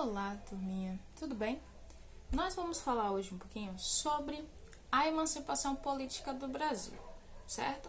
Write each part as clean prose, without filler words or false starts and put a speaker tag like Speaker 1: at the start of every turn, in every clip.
Speaker 1: Olá, turminha, tudo bem? Nós vamos falar hoje um pouquinho sobre a emancipação política do Brasil, certo?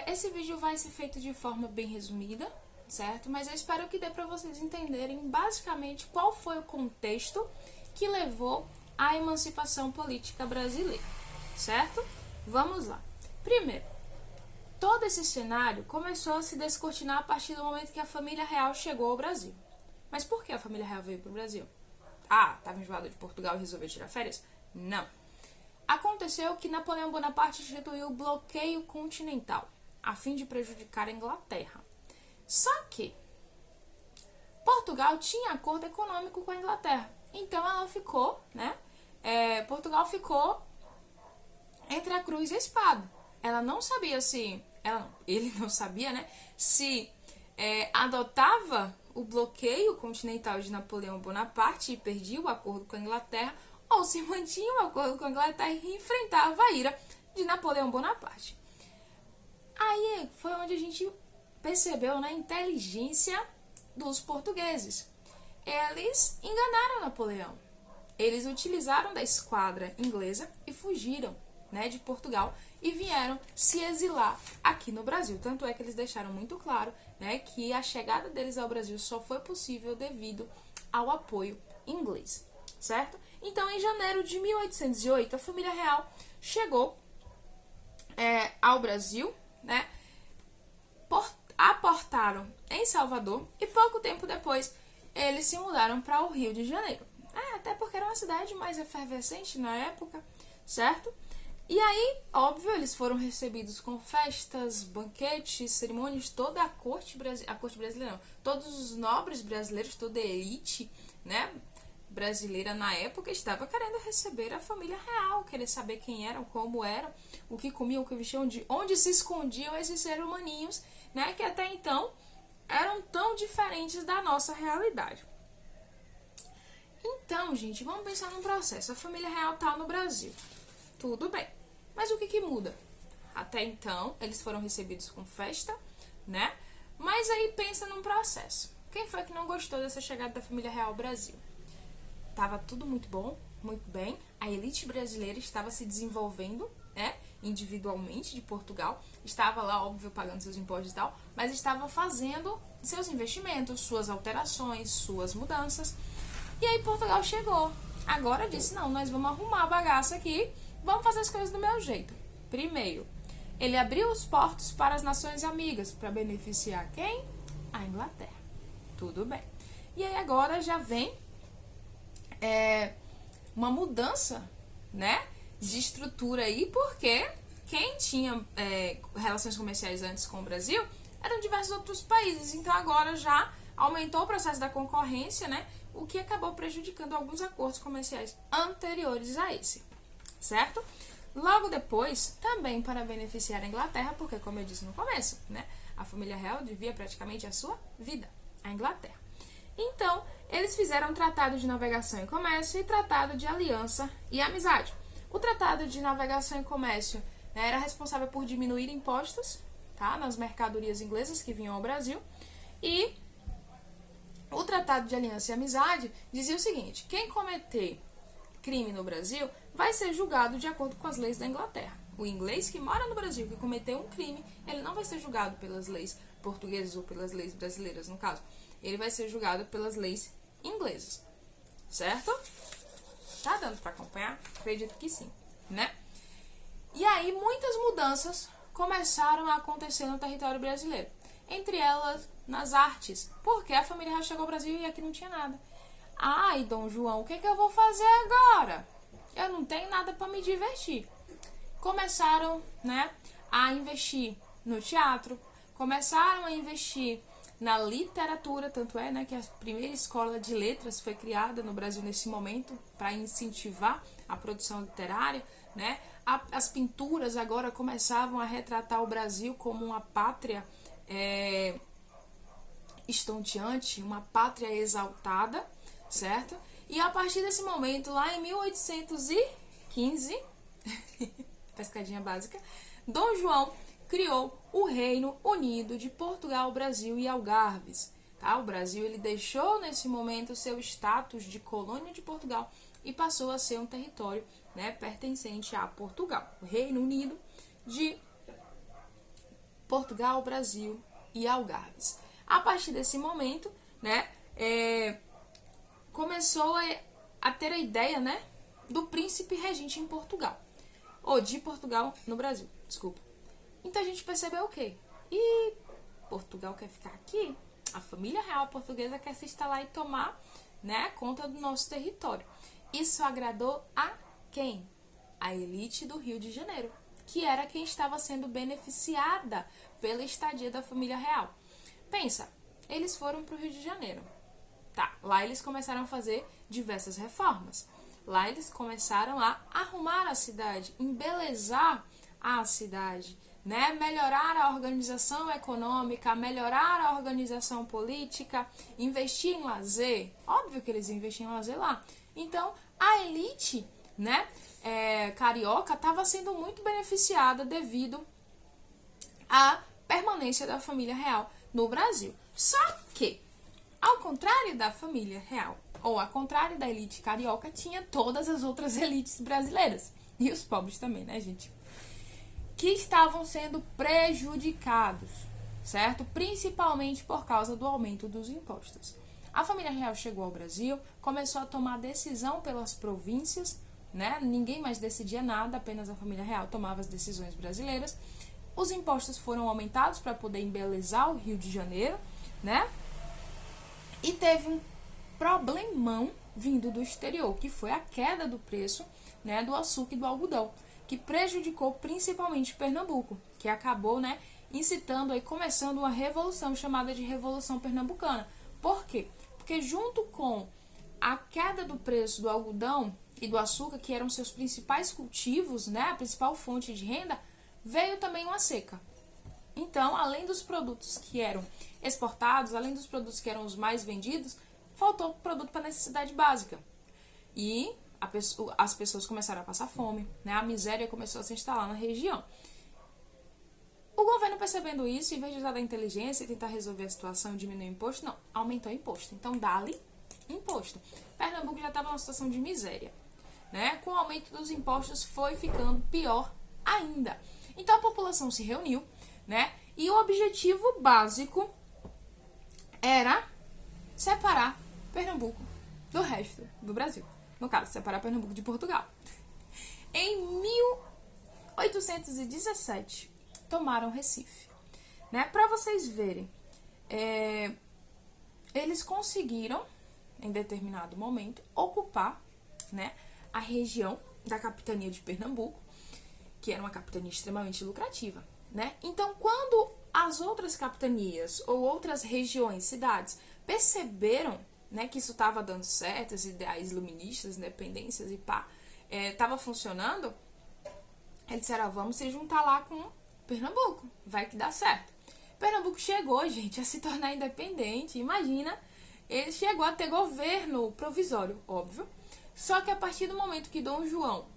Speaker 1: Esse vídeo vai ser feito de forma bem resumida, certo? Mas eu espero que dê para vocês entenderem basicamente qual foi o contexto que levou à emancipação política brasileira, certo? Vamos lá. Primeiro, todo esse cenário começou a se descortinar a partir do momento que a família real chegou ao Brasil. Mas por que a família real veio para o Brasil? Estava enjoada de Portugal e resolveu tirar férias? Não. Aconteceu que Napoleão Bonaparte instituiu o bloqueio continental, a fim de prejudicar a Inglaterra. Só que Portugal tinha acordo econômico com a Inglaterra. Então ela ficou, Portugal ficou entre a cruz e a espada. Ela não sabia se... ele não sabia, se adotava o bloqueio continental de Napoleão Bonaparte e perdia o acordo com a Inglaterra, ou se mantinha o acordo com a Inglaterra e enfrentava a ira de Napoleão Bonaparte. Aí foi onde a gente percebeu a inteligência dos portugueses. Eles enganaram Napoleão. Eles utilizaram da esquadra inglesa e fugiram de Portugal e vieram se exilar aqui no Brasil. Tanto é que eles deixaram muito claro que a chegada deles ao Brasil só foi possível devido ao apoio inglês, certo? Então, em janeiro de 1808, a família real chegou ao Brasil, aportaram em Salvador e pouco tempo depois eles se mudaram para o Rio de Janeiro. Até porque era uma cidade mais efervescente na época, certo? E aí, óbvio, eles foram recebidos com festas, banquetes, cerimônias, toda a corte brasileira, não, todos os nobres brasileiros, toda a elite, brasileira na época estava querendo receber a família real, querer saber quem eram, como eram, o que comiam, o que vestiam, onde se escondiam esses seres humaninhos, que até então eram tão diferentes da nossa realidade. Então, gente, vamos pensar num processo. A família real tá no Brasil. Tudo bem. Mas o que muda? Até então, eles foram recebidos com festa, Mas aí pensa num processo. Quem foi que não gostou dessa chegada da família real ao Brasil? Tava tudo muito bom, muito bem. A elite brasileira estava se desenvolvendo, individualmente de Portugal. Estava lá, óbvio, pagando seus impostos e tal, mas estava fazendo seus investimentos, suas alterações, suas mudanças. E aí Portugal chegou. Agora disse, não, nós vamos arrumar a bagaça aqui, vamos fazer as coisas do meu jeito. Primeiro, ele abriu os portos para as nações amigas, para beneficiar quem? A Inglaterra. Tudo bem. E aí agora já vem uma mudança, de estrutura aí, porque quem tinha relações comerciais antes com o Brasil eram diversos outros países. Então agora já aumentou o processo da concorrência, o que acabou prejudicando alguns acordos comerciais anteriores a esse, certo? Logo depois, também para beneficiar a Inglaterra, porque como eu disse no começo, a família real devia praticamente a sua vida à Inglaterra. Então, eles fizeram um tratado de navegação e comércio e tratado de aliança e amizade. O tratado de navegação e comércio era responsável por diminuir impostos, nas mercadorias inglesas que vinham ao Brasil, e o Tratado de Aliança e Amizade dizia o seguinte: quem cometer crime no Brasil vai ser julgado de acordo com as leis da Inglaterra. O inglês que mora no Brasil, que cometeu um crime, ele não vai ser julgado pelas leis portuguesas ou pelas leis brasileiras, no caso. Ele vai ser julgado pelas leis inglesas. Certo? Tá dando para acompanhar? Acredito que sim, E aí, muitas mudanças começaram a acontecer no território brasileiro. Entre elas, nas artes, porque a família real chegou ao Brasil e aqui não tinha nada. Ai, Dom João, o que eu vou fazer agora? Eu não tenho nada para me divertir. Começaram, a investir no teatro, começaram a investir na literatura, tanto é, que a primeira escola de letras foi criada no Brasil nesse momento para incentivar a produção literária, As pinturas agora começavam a retratar o Brasil como uma pátria estonteante, uma pátria exaltada, certo? E a partir desse momento, lá em 1815, pescadinha básica, Dom João criou o Reino Unido de Portugal, Brasil e Algarves, tá? O Brasil ele deixou nesse momento seu status de colônia de Portugal e passou a ser um território, né, pertencente a Portugal, o Reino Unido de Portugal, Brasil e Algarves. A partir desse momento, né, começou a ter a ideia, né, do príncipe regente em Portugal, ou de Portugal no Brasil, desculpa. Então a gente percebeu o quê? E Portugal quer ficar aqui? A família real portuguesa quer se instalar e tomar, né, conta do nosso território. Isso agradou a quem? A elite do Rio de Janeiro, que era quem estava sendo beneficiada pela estadia da família real. Pensa, eles foram para o Rio de Janeiro. Tá, lá eles começaram a fazer diversas reformas. Lá eles começaram a arrumar a cidade, embelezar a cidade, né? Melhorar a organização econômica, melhorar a organização política, investir em lazer. Óbvio que eles investiam em lazer lá. Então, a elite, né, carioca estava sendo muito beneficiada devido à permanência da família real no Brasil. Só que, ao contrário da família real, ou ao contrário da elite carioca, tinha todas as outras elites brasileiras. E os pobres também, né, gente? Que estavam sendo prejudicados, certo? Principalmente por causa do aumento dos impostos. A família real chegou ao Brasil, começou a tomar decisão pelas províncias, né? Ninguém mais decidia nada, apenas a família real tomava as decisões brasileiras. Os impostos foram aumentados para poder embelezar o Rio de Janeiro, né? E teve um problemão vindo do exterior, que foi a queda do preço, né, do açúcar e do algodão, que prejudicou principalmente Pernambuco, que acabou, né, incitando e começando uma revolução chamada de Revolução Pernambucana. Por quê? Porque junto com a queda do preço do algodão e do açúcar, que eram seus principais cultivos, né, a principal fonte de renda, veio também uma seca. Então, além dos produtos que eram exportados, além dos produtos que eram os mais vendidos, faltou produto para necessidade básica. E as pessoas começaram a passar fome, né? A miséria começou a se instalar na região. O governo, percebendo isso, em vez de usar da inteligência e tentar resolver a situação e diminuir o imposto, não, aumentou o imposto. Então, dá-lhe imposto. Pernambuco já estava numa situação de miséria, né? Com o aumento dos impostos foi ficando pior ainda. Então, a população se reuniu, né? E o objetivo básico era separar Pernambuco do resto do Brasil. No caso, separar Pernambuco de Portugal. Em 1817, tomaram Recife. Né? Para vocês verem, eles conseguiram, em determinado momento, ocupar, né, a região da capitania de Pernambuco, que era uma capitania extremamente lucrativa. Né? Então, quando as outras capitanias ou outras regiões, cidades, perceberam, né, que isso estava dando certo, os ideais iluministas, independências e pá, estava funcionando, eles disseram, vamos se juntar lá com Pernambuco, vai que dá certo. Pernambuco chegou, gente, a se tornar independente, imagina, ele chegou a ter governo provisório, óbvio, só que a partir do momento que Dom João,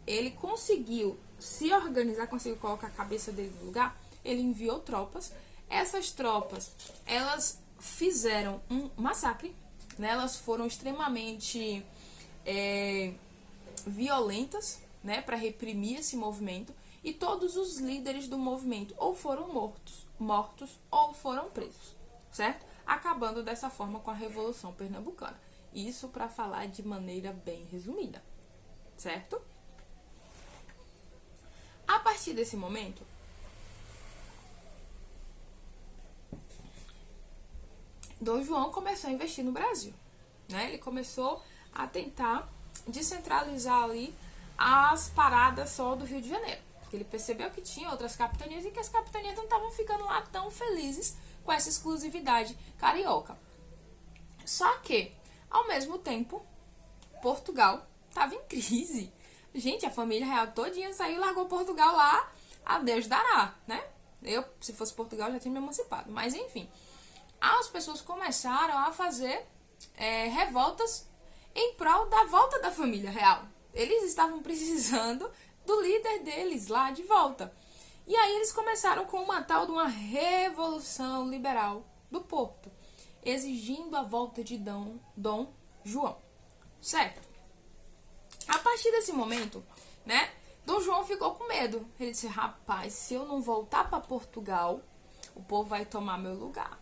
Speaker 1: ele conseguiu se organizar, conseguiu colocar a cabeça dele no lugar, ele enviou tropas, essas tropas, elas fizeram um massacre, né? Elas foram extremamente violentas, né, para reprimir esse movimento, e todos os líderes do movimento ou foram mortos ou foram presos, certo? Acabando dessa forma com a Revolução Pernambucana. Isso para falar de maneira bem resumida, certo? A partir desse momento, Dom João começou a investir no Brasil, né? Ele começou a tentar descentralizar ali as paradas só do Rio de Janeiro. Porque ele percebeu que tinha outras capitanias e que as capitanias não estavam ficando lá tão felizes com essa exclusividade carioca. Só que, ao mesmo tempo, Portugal estava em crise. Gente, a família real todinha saiu e largou Portugal lá, a Deus dará, né? Eu, se fosse Portugal, já tinha me emancipado. Mas, enfim, as pessoas começaram a fazer revoltas em prol da volta da família real. Eles estavam precisando do líder deles lá de volta. E aí eles começaram com uma tal de uma revolução liberal do Porto. exigindo a volta de Dom João, certo? A partir desse momento, né, Dom João ficou com medo. Ele disse, rapaz, se eu não voltar para Portugal, o povo vai tomar meu lugar.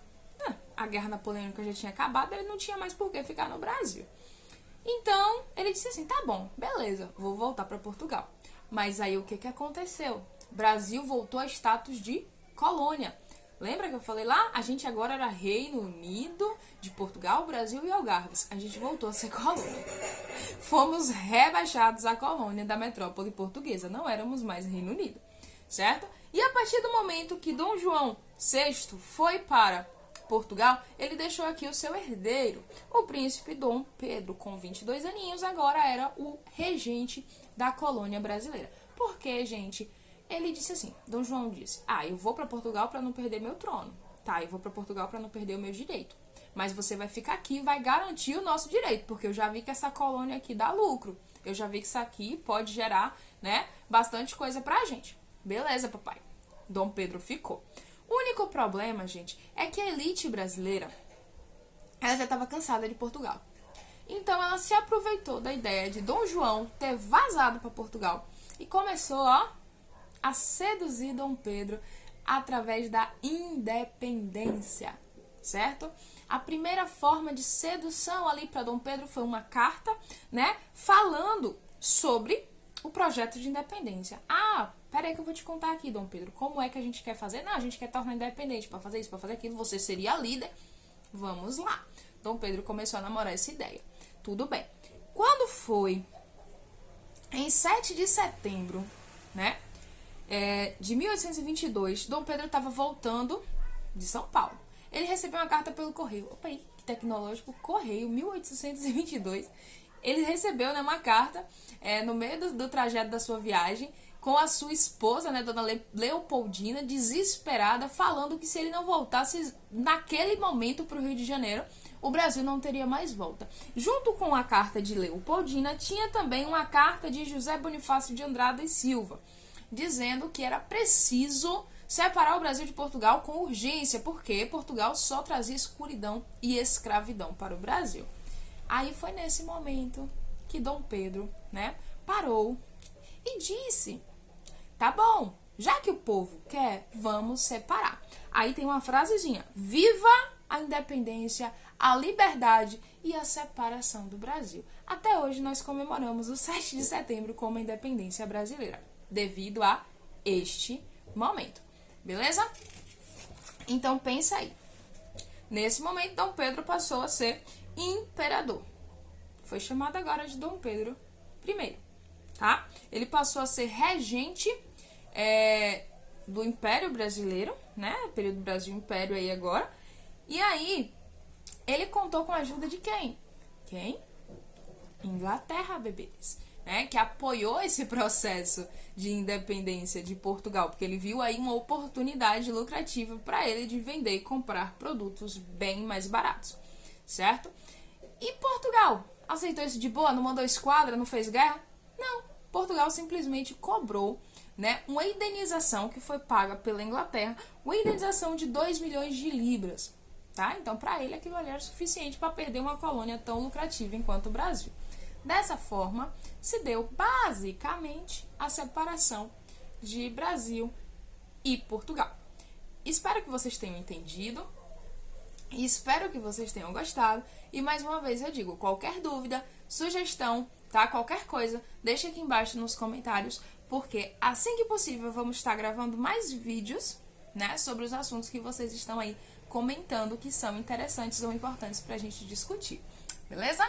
Speaker 1: A Guerra Napoleônica já tinha acabado, ele não tinha mais por que ficar no Brasil. Então, ele disse assim, tá bom, beleza, vou voltar para Portugal. Mas aí o que aconteceu? O Brasil voltou a status de colônia. Lembra que eu falei lá? A gente agora era Reino Unido de Portugal, Brasil e Algarves. A gente voltou a ser colônia. Fomos rebaixados à colônia da metrópole portuguesa. Não éramos mais Reino Unido, certo? E a partir do momento que Dom João VI foi para Portugal, ele deixou aqui o seu herdeiro, o príncipe Dom Pedro, com 22 aninhos, agora era o regente da colônia brasileira. Por quê, gente? Ele disse assim, Dom João disse, eu vou para Portugal para não perder meu trono. Tá, eu vou para Portugal para não perder o meu direito. Mas você vai ficar aqui e vai garantir o nosso direito, porque eu já vi que essa colônia aqui dá lucro. Eu já vi que isso aqui pode gerar, né, bastante coisa pra gente. Beleza, papai. Dom Pedro ficou. O único problema, gente, é que a elite brasileira, ela já estava cansada de Portugal. Então, ela se aproveitou da ideia de Dom João ter vazado para Portugal e começou, a seduzir Dom Pedro através da independência, certo? A primeira forma de sedução ali para Dom Pedro foi uma carta, né, falando sobre o projeto de independência. Peraí que eu vou te contar aqui, Dom Pedro, como é que a gente quer fazer? Não, a gente quer tornar independente para fazer isso, para fazer aquilo, você seria a líder. Vamos lá. Dom Pedro começou a namorar essa ideia. Tudo bem. Quando foi em 7 de setembro, né, de 1822, Dom Pedro estava voltando de São Paulo. Ele recebeu uma carta pelo correio. Opa aí, que tecnológico, correio, 1822. Ele recebeu, né, uma carta no meio do trajeto da sua viagem, com a sua esposa, né, Dona Leopoldina, desesperada, falando que se ele não voltasse naquele momento para o Rio de Janeiro, o Brasil não teria mais volta. Junto com a carta de Leopoldina, tinha também uma carta de José Bonifácio de Andrada e Silva, dizendo que era preciso separar o Brasil de Portugal com urgência, porque Portugal só trazia escuridão e escravidão para o Brasil. Aí foi nesse momento que Dom Pedro, né, parou e disse, tá bom, já que o povo quer, vamos separar. Aí tem uma frasezinha, viva a independência, a liberdade e a separação do Brasil. Até hoje nós comemoramos o 7 de setembro como a independência brasileira, devido a este momento. Beleza? Então pensa aí. Nesse momento, Dom Pedro passou a ser imperador. Foi chamado agora de Dom Pedro I, tá? Ele passou a ser regente do Império Brasileiro, né? Período Brasil-Império aí agora. E aí, ele contou com a ajuda de quem? Quem? Inglaterra, bebês. Né, que apoiou esse processo de independência de Portugal, porque ele viu aí uma oportunidade lucrativa para ele de vender e comprar produtos bem mais baratos, certo? E Portugal aceitou isso de boa? Não mandou esquadra? Não fez guerra? Não. Portugal simplesmente cobrou, né, uma indenização que foi paga pela Inglaterra, uma indenização de 2 milhões de libras, tá? Então, para ele, aquilo ali era suficiente para perder uma colônia tão lucrativa enquanto o Brasil. Dessa forma, se deu basicamente a separação de Brasil e Portugal. Espero que vocês tenham entendido e espero que vocês tenham gostado. E mais uma vez eu digo, qualquer dúvida, sugestão, tá? Qualquer coisa, deixa aqui embaixo nos comentários, porque assim que possível vamos estar gravando mais vídeos, né, sobre os assuntos que vocês estão aí comentando que são interessantes ou importantes pra gente discutir. Beleza?